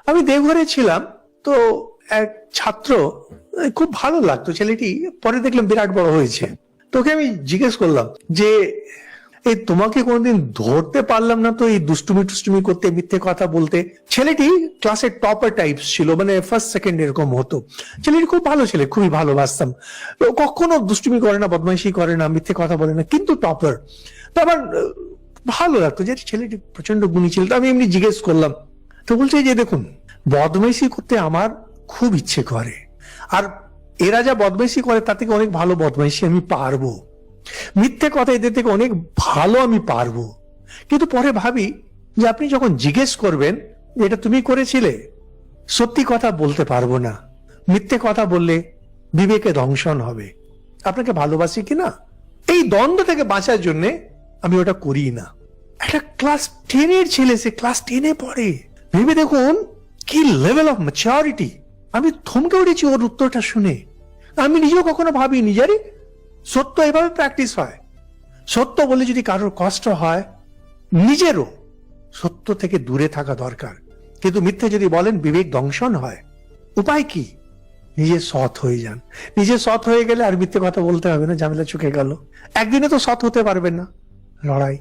আমি দেওঘরে ছিলাম, তো এক ছাত্র, খুব ভালো লাগতো ছেলেটি, পরে দেখলাম বিরাট বড় হয়েছে। তোকে আমি জিজ্ঞেস করলাম যে এই তোমাকে কোনোদিন ধরতে পারলাম না তো এই দুষ্টুমি টুষ্টুমি করতে, মিথ্যে কথা বলতে। ছেলেটি ক্লাসের টপার টাইপস ছিল, মানে ফার্স্ট সেকেন্ড এরকম হতো। ছেলেটি খুব ভালো ছেলে, খুবই ভালোবাসতাম। তো কখনো দুষ্টুমি করে না, বদমাইশি করে না, মিথ্যে কথা বলে না, কিন্তু টপার। তো আমার ভালো লাগতো যে ছেলেটি প্রচন্ড গুণী ছিল। তো আমি এমনি জিজ্ঞেস করলাম, তো বলছে যে দেখুন, বদমাইশি করতে আমার খুব ইচ্ছে করে, আর এরা যা বদমাইশি করে তার থেকে অনেক ভালো বদমাইশি আমি পারবো, মিথ্যে কথা এদের থেকে অনেক ভালো আমি পারবো। কিন্তু পরে ভাবি যে আপনি যখন জিজ্ঞেস করবেন যে এটা তুমি করেছিলে, সত্যি কথা বলতে পারবো না, মিথ্যে কথা বললে বিবেকে দংশন হবে, আপনাকে ভালোবাসি কিনা, এই দ্বন্দ্ব থেকে বাঁচার জন্য আমি ওটা করি না। একটা ক্লাস 10-এর ছেলে, সে ক্লাস 10-এ পড়ে, ভেবে দেখুন কি লেভেল অফ ম্যাচিউরিটি। আমি থমকে উঠেছি ওর উত্তরটা শুনে। আমি নিজেও কখনো ভাবিনি যে সত্য এভাবে প্র্যাকটিস হয়। সত্য বলে যদি কারোর কষ্ট হয়, নিজেরও সত্য থেকে দূরে থাকা দরকার। কিন্তু মিথ্যে যদি বলেন বিবেক দংশন হয়। উপায় কি? নিজে সৎ হয়ে যান। নিজে সৎ হয়ে গেলে আর মিথ্যে কথা বলতে হবে না, ঝামেলা চুকে গেল। একদিনে তো সৎ হতে পারবেন না, লড়াই।